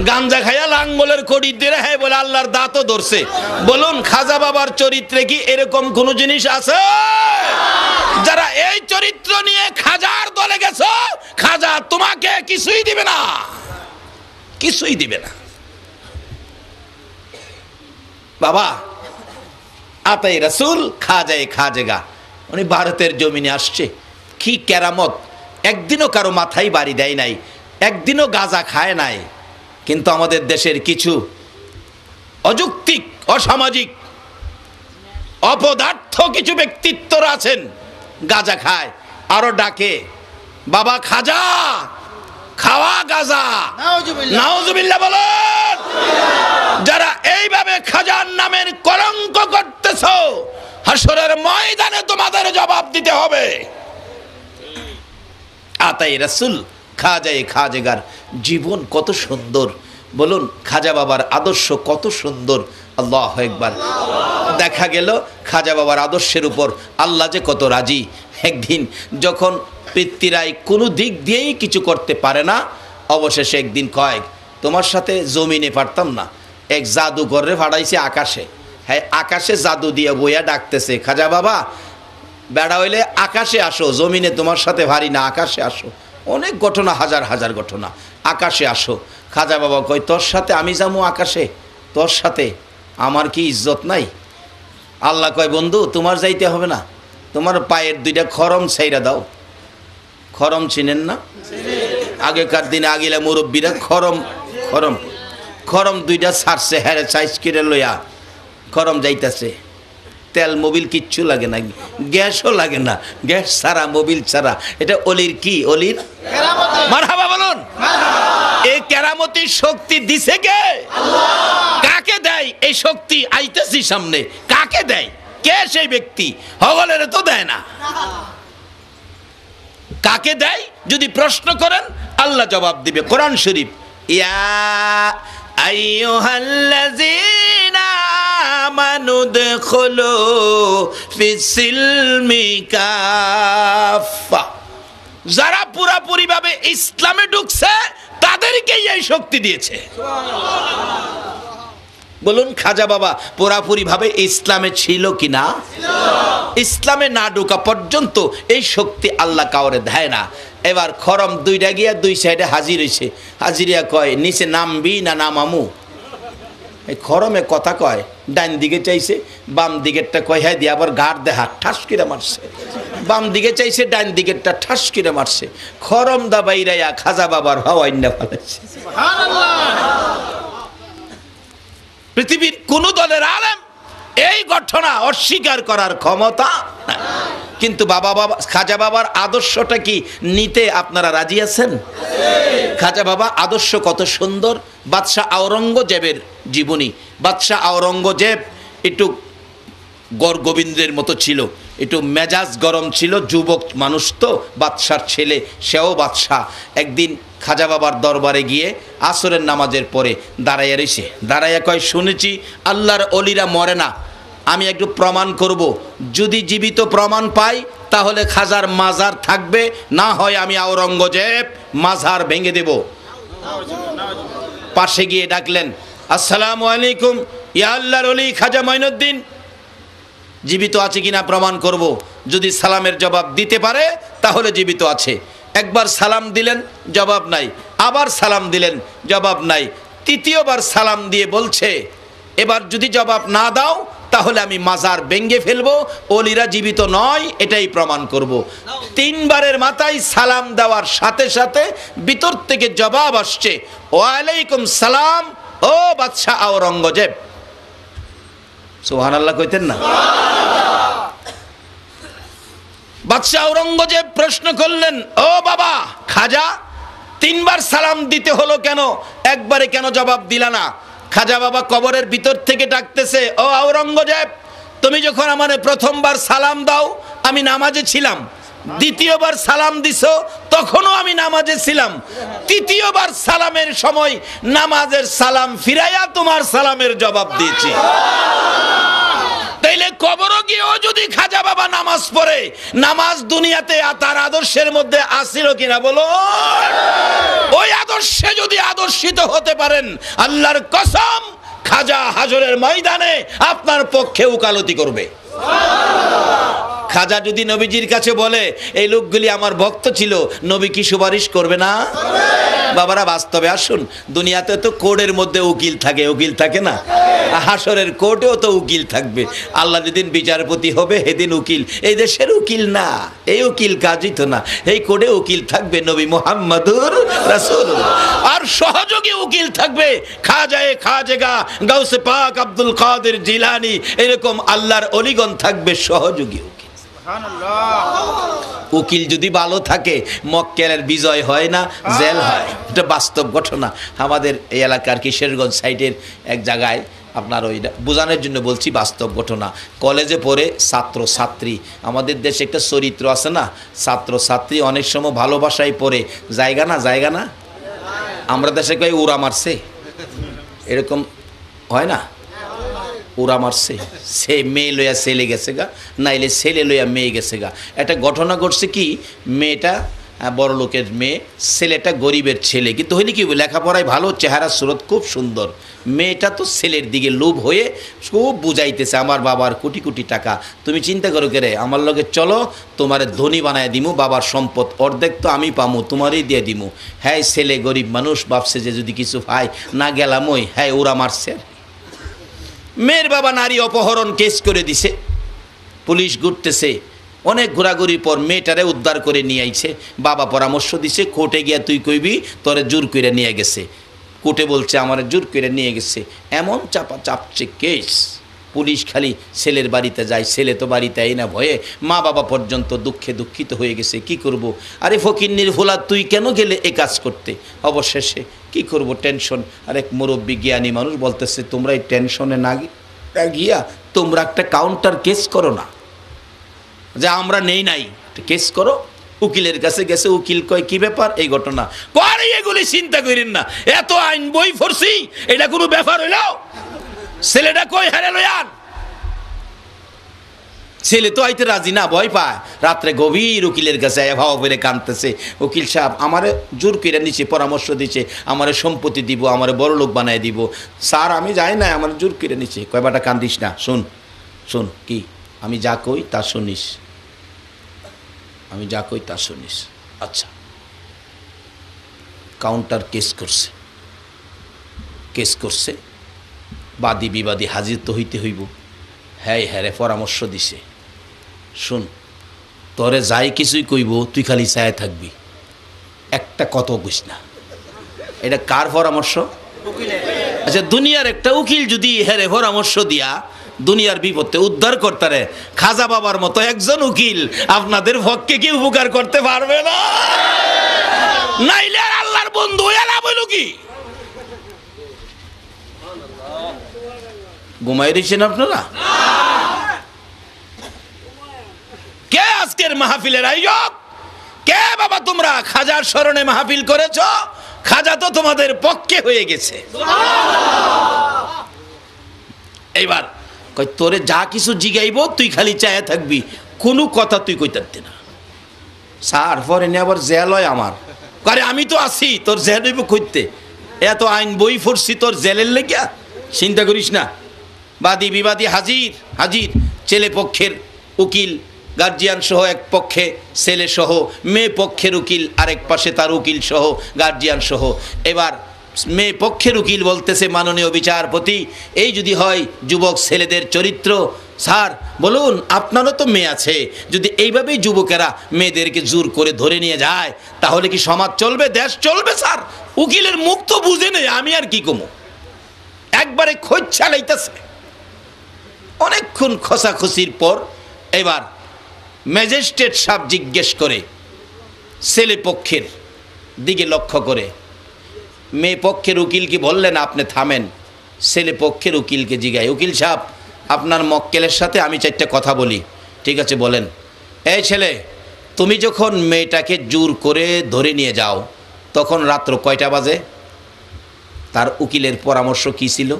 গাঞ্জা খাইয়া লাঙ্গলের কড়ি দিয়ে হ্যাঁ বলে আল্লাহর দাঁতও ধরছে। বলুন খাজা বাবার চরিত্রে কি এরকম কোন জিনিস আছে? যারা এই চরিত্র নিয়ে খাজার দলে গেছো, খাজা তোমাকে কিছুই দিবে না, কিছুই দিবে না। বাবা আতাই রাসূল খাজায়ে খাজেগা, উনি ভারতের জমিনে আসছে। কি কেরামত! একদিনও কারো মাথায় বাড়ি দেয় নাই, একদিনও গাঁজা খায় নাই। কিন্তু আমাদের দেশের কিছু অযৌক্তিক, অসামাজিক, অপদার্থ কিছু ব্যক্তিত্বরা আছেন, গাঁজা খায়, আরো ডাকে বাবা খাজা, খাওয়া গাঁজা। নাউজুবিল্লাহ বলেন। যারা এইভাবে খাজার নামের কলঙ্ক করতেছ, হাসরের ময়দানে তোমাদের জবাব দিতে হবে। আতাই রাসূল খাজায়ে খাজেগার জীবন কত সুন্দর! বলুন খাজা বাবার আদর্শ কত সুন্দর! আল্লাহু আকবার। দেখা গেল খাজা বাবার আদর্শের উপর আল্লাহ যে কত রাজি। একদিন যখন পৃথ্বীরাই কোনো দিক দিয়েই কিছু করতে পারে না, অবশেষে একদিন কয় তোমার সাথে জমিনে পারতাম না, এক জাদুঘরে ফাড়াইছে আকাশে। হ্যাঁ, আকাশে জাদু দিয়ে বইয়া ডাকতেছে, খাজা বাবা বেড়া হইলে আকাশে আসো, জমিনে তোমার সাথে ভারী না, আকাশে আসো। অনেক ঘটনা, হাজার হাজার ঘটনা, আকাশে আসো। খাজা বাবা কয় তোর সাথে আমি যাবো আকাশে, তোর সাথে আমার কি ইজ্জত নাই? আল্লাহ কয় বন্ধু তোমার যাইতে হবে না, তোমার পায়ের দুইটা খরম ছাইরা দাও। খরম চিনেন না? আগেকার দিনে আগিলা মুরব্বীরা খরম খরম খরম দুইটা ছাড়ছে, হ্যাঁ সাইজ কিনে লইয়া খরম যাইতেছে। তেল মোবিল কিচ্ছু লাগে না, গ্যাসও লাগে না, গ্যাস ছাড়া মোবিল ছাড়া। এটা অলির কি? অলির মারহাবা বলুন। এই কেরামতির শক্তি দিছে কে? কাকে দেয় এই শক্তি? আইতেছি সামনে। কাকে দেয়? কে সেই ব্যক্তি? হগলের তো দেয় না। কাকে দেয় যদি প্রশ্ন করেন, আল্লাহ জবাব দিবে। কোরআন শরীফ, ইয়া আইয়ুহাল্লাযীনা আমানু দুখুলু ফিস-সিলমি কাফা, যারা পুরাপুরি ভাবে ইসলামে ঢুকছে তাদেরকেই এই শক্তি দিয়েছে। বলুন খাজা বাবা পুরাপুরি ভাবে ইসলামে ছিল কিনা? ইসলামে না ঢোকা পর্যন্ত এই শক্তি আল্লাহ কাউরে দেয় না। এবার খরম দুইটা গিয়া দুই সাইডে হাজির হয়েছে। হাজিরিয়া কয় নিচে নামবি না নামামু? এই খরমে কথা কয়, ডান দিকে চাইছে, বাম দিকেরটা কয় হ্যাঁ দিয়ে আবার গাড় দেহা ঠাস কিরে মারছে। বাম দিকে চাইছে, ডান দিকেরটা ঠাস কিরে মারছে। খরম দা বাইরাইয়া খাজা বাবার হাওয়াই না ফেলেছে। পৃথিবীর কোন দলের আলেম এই ঘটনা অস্বীকার করার ক্ষমতা নাই। কিন্তু খাজা বাবার আদর্শটা কি নিতে আপনারা রাজি আছেন? খাজা বাবা আদর্শ কত সুন্দর! বাদশাহ আওরঙ্গজেবের জীবনী। বাদশাহ আওরঙ্গজেব একটু গড় গোবিন্দের মতো ছিল, একটু মেজাজ গরম ছিল, যুবক মানুষ তো, বাদশার ছেলে, সেও বাদশাহ। একদিন খাজা বাবার দরবারে গিয়ে আসরের নামাজের পরে দাঁড়াইয়া রয়েছে। দাঁড়াইয়া কয় শুনেছি আল্লাহর অলিরা মরে না, আমি একটু প্রমাণ করব। যদি জীবিত প্রমাণ পাই তাহলে খাজার মাজার থাকবে, না হয় আমি আওরঙ্গজেব মাজার ভেঙে দেব। পাশে গিয়ে ডাকলেন, আসসালামু আলাইকুম ইয়া আল্লাহর অলি খাজা মঈনুদ্দিন, জীবিত আছে কিনা প্রমাণ করব। যদি সালামের জবাব দিতে পারে তাহলে জীবিত আছে। একবার সালাম দিলেন, জবাব নাই। আবার সালাম দিলেন, জবাব নাই। তৃতীয়বার সালাম দিয়ে বলছে এবার যদি জবাব না দাও তাহলে আমি মাজার ভেঙে ফেলবো, অলিরা জীবিত নয় এটাই প্রমাণ করব। তিনবারের মাথায় সালাম দেওয়ার সাথে সাথে ভিতর থেকে জবাব আসছে, ওয়ালাইকুম সালাম ও বাদশাহ আওরঙ্গজেব। সুবহানাল্লাহ কইতেন না? বাদশাহ আওরঙ্গজেব প্রশ্ন করলেন, ও বাবা খাজা, তিনবার সালাম দিতে হলো কেন? একবারে কেন জবাব দিলা না? খাজা বাবা কবরের ভিতর থেকে ডাকতেছে, ও আওরঙ্গজেব, তুমি যখন আমারে প্রথমবার সালাম দাও আমি নামাজে ছিলাম, দ্বিতীয়বার সালাম দিছো তখনও আমি নামাজে ছিলাম, তৃতীয়বার সালামের সময় নামাজের সালাম ফিরাইয়া তোমার সালামের জবাব দিয়েছি। তাইলে তাইলে কবরও গিয়েও যদি খাজা বাবা নামাজ পড়ে, নামাজ দুনিয়াতে তার আদর্শের মধ্যে আসিল কিনা বলো? ওই আদর্শে যদি আদর্শিত হতে পারেন, আল্লাহর কসম খাজা হাজরের ময়দানে আপনার পক্ষে উকালতি করবে। খাজা যদি নবীজির কাছে বলে এই লোকগুলি আমার ভক্ত ছিল, নবী কি সুপারিশ করবে না? বাবারা বাস্তবে আসুন, দুনিয়াতে তো কোর্টের মধ্যে উকিল থাকে, উকিল থাকে না? হাসরের কোর্টেও তো উকিল থাকবে। আল্লাহ যেদিন বিচারপতি হবে সেদিন উকিল এই দেশের উকিল না, এই উকিল কাজী তো না, এই কোর্টে উকিল থাকবে নবী মুহাম্মদুর রাসূলুল্লাহ। আর সহযোগী উকিল থাকবে খাজায়ে খাজেগা গাউসে পাক আব্দুল কাদের জিলানী, এরকম আল্লাহর অলিগণ থাকবে সহযোগী উকিল। উকিল যদি ভালো থাকে মক্কেলের বিজয় হয় না, জেল হয়। এটা বাস্তব ঘটনা। আমাদের এই এলাকার কিশোরগঞ্জ সাইডের এক জায়গায়, আপনার ওইটা বোঝানোর জন্য বলছি, বাস্তব ঘটনা। কলেজে পড়ে ছাত্র ছাত্রী, আমাদের দেশে একটা চরিত্র আছে না, ছাত্র ছাত্রী অনেক সময় ভালোবাসায় পড়ে জায়গা না, জায়গা না, আমরা দেশে কই উড়া মারছে, এরকম হয় না? ওরা মারছে, সে মেয়ে লইয়া ছেলে গেছে গা, নাইলে ছেলে লইয়া মেয়ে গেছে গা। একটা ঘটনা ঘটছে কি, মেয়েটা বড় লোকের মেয়ে, ছেলেটা গরিবের ছেলে, কিন্তু হইলে কি লেখাপড়ায় ভালো, চেহারা সুরত খুব সুন্দর। মেয়েটা তো ছেলের দিকে লোভ হয়ে খুব বুঝাইতেছে আমার বাবার কোটি কোটি টাকা, তুমি চিন্তা করো কে রে, আমার লগে চলো তোমারে ধনী বানায় দিমু, বাবার সম্পদ অর্ধেক তো আমি পামু, তোমারই দিয়ে দিমু। হ্যাঁ ছেলে গরিব মানুষ, ভাবছে যে যদি কিছু পাই না গেলাম ওই, হ্যাঁ ওরা মারছে। মেয়ের বাবা নারী অপহরণ কেস করে দিছে, পুলিশ ঘুরতেছে, অনেক ঘোরাঘুরির পর মেয়েটারে উদ্ধার করে নিয়ে আইছে। বাবা পরামর্শ দিছে কোর্টে গিয়া তুই কইবি তোরে জোর করে নিয়ে গেছে। কোর্টে বলছে আমার জোর করে নিয়ে গেছে, এমন চাপা চাপছে কেস। পুলিশ খালি ছেলের বাড়িতে যায়, ছেলে তো বাড়িতে আই না ভয়ে, মা বাবা পর্যন্ত দুঃখে দুঃখিত হয়ে গেছে। কি করব, আরে ফকিন্নির ভোলা তুই কেন গেলে এ কাজ করতে? অবশেষে কি করব, টেনশন। আরেক মুরব্বী জ্ঞানী মানুষ বলতেছে তোমরা এই টেনশনে না গিয়া তোমরা একটা কাউন্টার কেস করো না, যে আমরা নেই নাই, কেস করো। উকিলের কাছে গেছে, উকিল কয় কি ব্যাপার এই ঘটনা, পরে এগুলি চিন্তা করেন না, এত আইন বই পড়ছি, এটা কোনো ব্যাপার হইল? ছেলেটা কই হারে লয়ান, ছেলে তো আইতে রাজি না, ভয় পায়। রাত্রে গভীর উকিলের কাছে ভাও করে কাঁদতেছে, উকিল সাহেব আমারে জোর করে নিচে পরামর্শ দিচ্ছে, আমারে সম্পত্তি দিব, আমারে বড় লোক বানায় দিব। স্যার আমি যাই না, আমার জোর করে নিচে। কয় বাটা কান্দিস না, শোন শোন, কি আমি যা কই তা শুনিস, আমি যা কই তা শুনিস। আচ্ছা, কাউন্টার কেস করছে, কেস করছে, বাদী বিবাদী হাজির তো হইতে হইব। হ্যাঁ হ্যাঁ রে পরামর্শ দিছে, শুন তোরে যাই কিছুই কইব তুই খালি চায় থাকবি, একটা কত কইস না। এটা কার পরামর্শ? আচ্ছা, দুনিয়ার একটা উকিল যদি হেরে পরামর্শ দিয়া দুনিয়ার বিপদে উদ্ধার করতারে, খাজা বাবার মতো একজন উকিল আপনাদের পক্ষে কি উপকার করতে পারবে না? নাইলে আর আল্লাহর বন্ধু হইয়া লাভ হইল কি? ঘুমাই দিচ্ছেন আপনারা? কে আজকের মাহফিলের আয়োজক? কে বাবা তোমরা খাজার স্মরণে মাহফিল করেছ? খাজা তো তোমাদের পক্ষে হয়ে গেছে। এইবার কই তোরে যা কিছু জিগাইব তুই খালি চায় থাকবি, কোনো কথা তুই কইতে না। স্যার পরে নিয়ে আবার জেল হয় আমার, আরে আমি তো আছি, তোর জেল হইব কইতে, এত আইন বই পড়ছি তোর জেলের লেগিয়া? চিন্তা করিস না। বাদী বিবাদী হাজির, হাজির ছেলে পক্ষের উকিল গার্জিয়ান সহ এক পক্ষে, ছেলে সহ মেয়ে পক্ষের উকিল আরেক পাশে, তার উকিল সহ গার্জিয়ান সহ। এবার মেয়ে পক্ষের উকিল বলতেছে মাননীয় বিচারপতি, এই যদি হয় যুবক ছেলেদের চরিত্র, স্যার বলুন আপনারও তো মেয়ে আছে, যদি এইভাবেই যুবকেরা মেয়েদেরকে জোর করে ধরে নিয়ে যায় তাহলে কি সমাজ চলবে, দেশ চলবে? স্যার উকিলের মুখ তো বুঝে নেই, আমি আর কি কমো, একবারে খোঁজ চালাইতেছে। অনেকক্ষণ খসাখসির পর এবার ম্যাজিস্ট্রেট সাহেব জিজ্ঞেস করে ছেলে পক্ষের দিকে লক্ষ্য করে, মেয়ে পক্ষের উকিলকে বললেন আপনি থামেন। ছেলে পক্ষের উকিলকে জিগায়, উকিল সাহেব আপনার মক্কেলের সাথে আমি চারটা কথা বলি। ঠিক আছে বলেন। এই ছেলে, তুমি যখন মেয়েটাকে জোর করে ধরে নিয়ে যাও তখন রাত্র কয়টা বাজে? তার উকিলের পরামর্শ কি ছিল?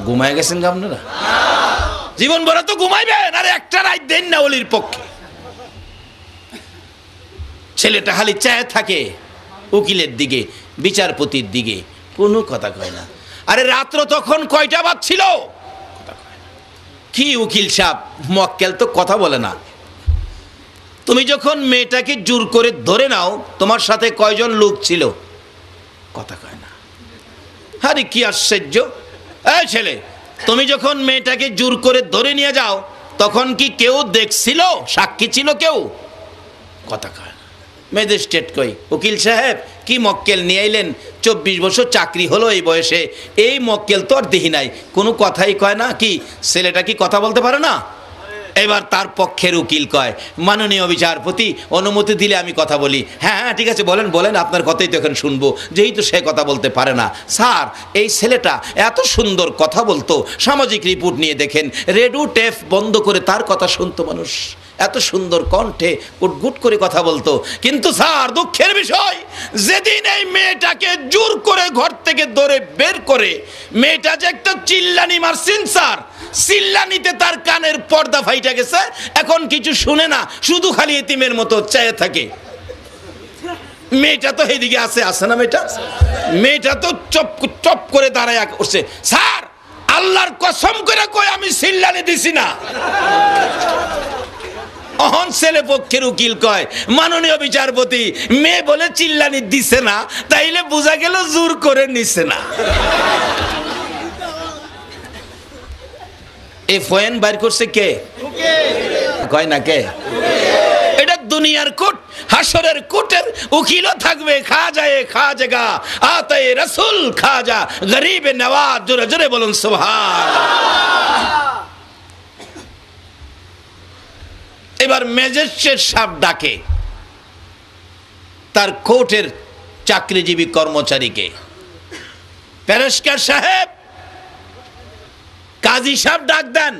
ঘুমায় গেছেন আপনারা? জীবন ভরা তো ঘুমাইবেন, আর একটা রাত দেন না ওলির পক্ষে। ছেলেটা খালি চায় থাকে উকিলের দিকে, বিচারপতির দিকে, কোনো কথা কয় না। আরে রাত্র তখন কয়টা বাজছিল? কি উকিল সাহেব, মক্কেল তো কথা বলে না। তুমি যখন মেয়েটাকে জোর করে ধরে নাও, তোমার সাথে কয়জন লোক ছিল? কথা কয় না। আরে কি আশ্চর্য! এই ছেলে, তুমি যখন মেয়েটাকে জোর করে ধরে নিয়ে যাও, তখন কি কেউ দেখছিল? সাক্ষী ছিল কেউ? কথা কয় না। ম্যাজিস্ট্রেট কই, উকিল সাহেব কি মক্কেল নিয়ে আইলেন? 24 বছর চাকরি হলো এই বয়সে, এই মক্কেল তো আর দেখি নাই, কোনো কথাই কয় না। কি ছেলেটা কি কথা বলতে পারে না? এবার তার পক্ষের উকিল কয়, মাননীয় বিচারপতি অনুমতি দিলে আমি কথা বলি। হ্যাঁ হ্যাঁ ঠিক আছে, বলেন বলেন, আপনার কথাই তো এখন শুনবো, যেহেতু সে কথা বলতে পারে না। স্যার, এই ছেলেটা এত সুন্দর কথা বলতো, সামাজিক রিপোর্ট নিয়ে দেখেন, রেডিও টেপ বন্ধ করে তার কথা শুনতো মানুষ, এত সুন্দর কণ্ঠে গুটগুট করে কথা বলতো। কিন্তু স্যার, দুঃখের বিষয়, যেদিন এই মেয়েটাকে জোর করে ঘর থেকে ধরে বের করে মেয়েটা যে একটা চিল্লানি মারছেন স্যার, চিল্লানিতে তার কানের পর্দা ফাইটা গেছে, এখন কিছু শুনে না, শুধু খালি এতিমের মতো চেয়ে থাকে। মেয়েটা তো এইদিকে আছে না, মেয়েটা তো চপ চপ করে দাঁড়ায় উঠছে। স্যার, আল্লাহর কসম করে কই আমি চিল্লানি দিছি না। অহন ছেলে পক্ষের উকিল কয়, মাননীয় বিচারপতি, মেয়ে বলে চিল্লানি দিছে না, তাইলে বোঝা গেল জোর করে নিছে না। এই ফয়েন বাইর করছে কে? কয় না কে? এটা দুনিয়ার কোর্ট, হাসরের কোর্টের উকিলও থাকবে। খাজাগা আতায়ে রাসূল খাজা গরিবে নওয়াজ, জোরে জোরে বলুন সুবহানাল্লাহ। এবার ম্যাজিস্ট্রেট সাহেব ডাকে তার কোর্টের চাকরিজীবী কর্মচারীকে, প্যারেশকার সাহেব, কাজী সাহেব ডাক দেন।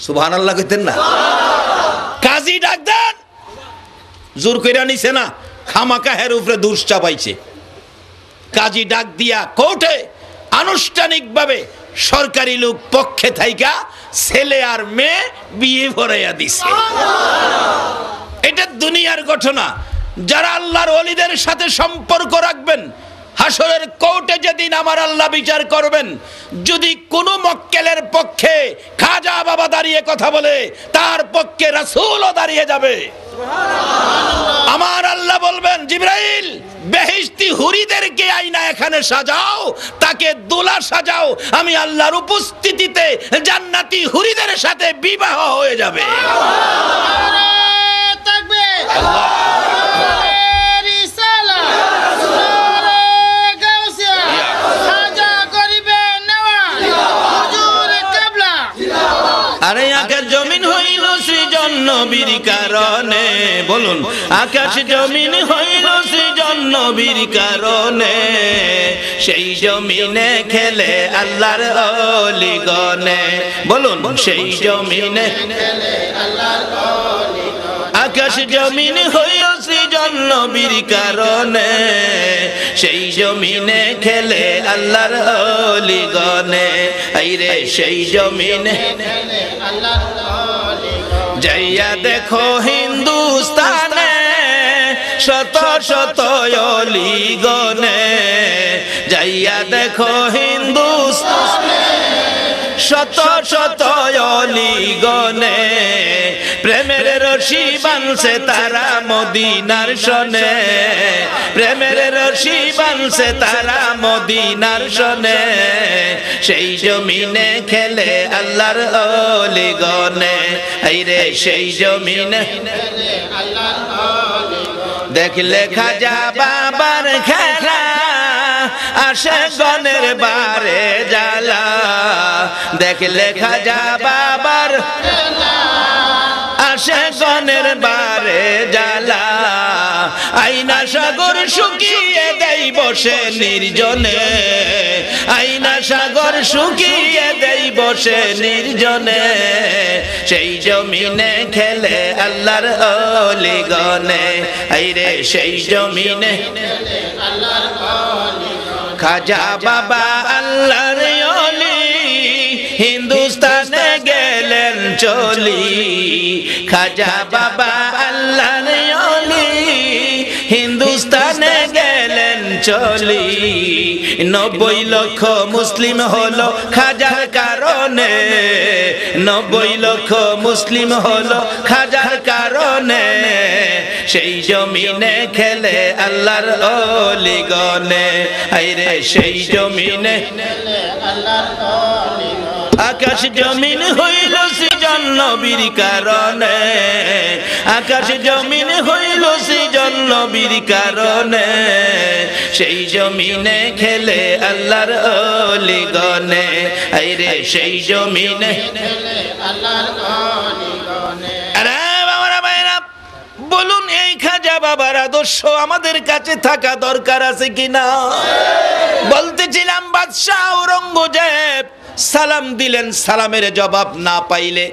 সুবহানাল্লাহ কইতেন না? কাজী ডাক দেন। জোর কইরা নিছে না, খামাকা হের উপরে দোষ চাপাইছে। কাজী ডাক দিয়া কোর্টে আনুষ্ঠানিকভাবে সরকারি লোক পক্ষে থাইকা ছেলে আর মেয়ে বিয়ে ভরাইয়া দিছে। এটা দুনিয়ার ঘটনা। যারা আল্লাহর ওলিদের সাথে সম্পর্ক রাখবেন, হাসরের কোর্টে যেদিন আমার আল্লাহ বিচার করবেন, যদি কোনো মক্কেলের পক্ষে খাজা বাবা দাঁড়িয়ে কথা বলে, তার পক্ষে রাসূলও দাঁড়িয়ে যাবে। আমার আল্লাহ বলবেন, জিবরাইল, বেহেশতি হুরিদেরকে আইনা এখানে সাজাও, তাকে দোলা সাজাও, আমি আল্লাহর উপস্থিতিতে জান্নাতি হুরিদের সাথে বিবাহ হয়ে যাবে। আরে আকাশ জমিন হইল সৃজন নবীর কারণে, বলুন, আকাশ জমিন হইল সৃজন নবীর কারণে, সেই জমিনে খেলে আল্লাহর ওলিগণে, বলুন, সেই জমিনে খেলে আল্লাহর ওলিগণে। আকাশ জমিন হইল সৃজন নবীর কারণে, সেই জমিনে খেলে আল্লাহর ওলিগণে, আইরে সেই জমিনে যাইয়া দেখো হিন্দুস্তানে শত শত ওলিগণে, যাইয়া দেখো হিন্দুস্তানে শত শত ওলিগণে, প্রেমের রশি বানছে তারা মদিনার শনে, প্রেমের রশি বানছে তারা মদিনার শনে, সেই জমিনে খেলে আল্লাহর ওলিগণে, আইরে সেই জমিনে খেলে আল্লাহর ওলিগণে। দেখলে খাজা বাবার খেলা, আসে গনের বারে জ্বালা, দেখলে খাজা বাবার আসে গনের বারে জ্বালা, আইনা সাগর শুকিয়ে দেই বসে নির্জনে, আইনা সাগর শুকিয়ে দেই বসে নির্জনে, সেই জমিনে খেলে আল্লাহর ওলিগণে, আইরে সেই জমিনে খেলে আল্লাহর ওলিগণে। খাজা বাবা আল্লাহর ওলি, হিন্দুস্তান চলি খাজা বাবা আল্লাহর ওলি হিন্দুস্তানে গেলেন চলি 90 লক্ষ মুসলিম হলো খাজার কারণে 90 লক্ষ মুসলিম হলো খাজার কারণে সেই জমিনে খেলে আল্লাহর ওলি গনে আইরে সেই জমিনে আকাশ জমিন হইল সৃজন নবীর কারণে আকাশ জমিন হইল সৃজন নবীর কারণে সেই জমিনে খেলে আল্লাহর ওলি গনে আইরে সেই জমিনে খেলে আল্লাহর ওলি গনে। আরে বাবারা ভাইরা বলুন এই খাজা বাবার আদর্শ আমাদের কাছে থাকা দরকার আছে কিনা? বলতেছিলাম বাদশাহ আওরঙ্গজেব সালাম দিলেন, সালামের জবাব না পাইলে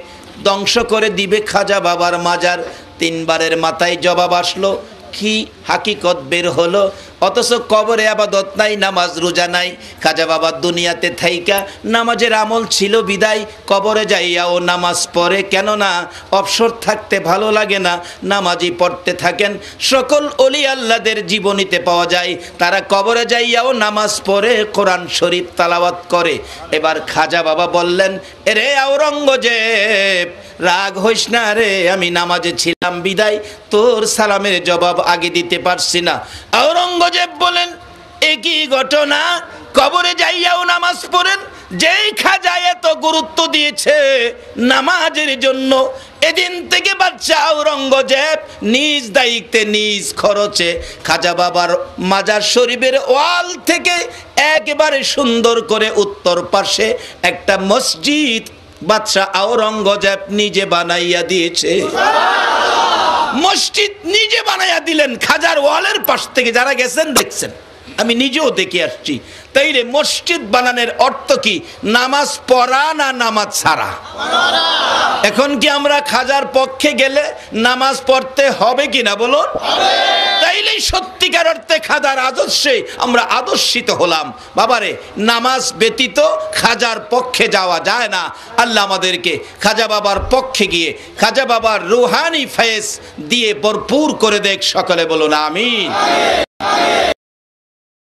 ধ্বংস করে দিবে খাজা বাবার মাজার। 3 বারের মাথায় জবাব আসলো, কি হাকিকত বের হলো। অথচ কবরে আবাদত নাই, নামাজ রোজা নাই। খাজা বাবা দুনিয়াতে থাইকা নামাজের আমল ছিল বিদায় কবরে যাইয়াও নামাজ পড়ে, কেননা অবসর থাকতে ভালো লাগে না, নামাজই পড়তে থাকেন। সকল অলি আল্লাহদের জীবনীতে পাওয়া যায় তারা কবরে যাইয়াও নামাজ পড়ে, কোরআন শরীফ তালাওয়াত করে। এবার খাজা বাবা বললেন, এরে আওরঙ্গজেব রাগ হইস না রে, আমি নামাজে ছিলাম বিদায় তোর সালামের জবাব আগে দিতে পারছি না। আওরঙ্গজেব বলেন, একই ঘটনা, কবরে যাইয়াও নামাজ পড়েন। যেই খাজা এত গুরুত্ব দিয়েছে নামাজের জন্য, এদিন থেকে বাদশাহ আওরঙ্গজেব নিজ দায়িত্বে নিজ খরচে খাজা বাবার মাজার শরীফের ওয়াল থেকে একেবারে সুন্দর করে উত্তর পাশে একটা মসজিদ বাদশাহ আওরঙ্গজেব নিজে বানাইয়া দিয়েছে। মসজিদ নিজে বানাইয়া দিলেন খাজার ওয়ালের পাশ থেকে। যারা গেছেন দেখছেন, আমি নিজেও দেখে আসছি। তাইলে মসজিদ বানানোর অর্থ কি? নামাজ পড়া না নামাজ ছাড়া? এখন কি আমরা খাজার পক্ষে গেলে নামাজ পড়তে হবে কিনা বলুন? তাইলে সত্যিকার অর্থে খাজার আদর্শে আমরা আদর্শিত হলাম। বাবারে নামাজ ব্যতীত খাজার পক্ষে যাওয়া যায় না। আল্লাহ আমাদেরকে খাজা বাবার পক্ষে গিয়ে খাজা বাবার রুহানি ফয়েজ দিয়ে ভরপুর করে দেখ। সকলে বলুন আমিন।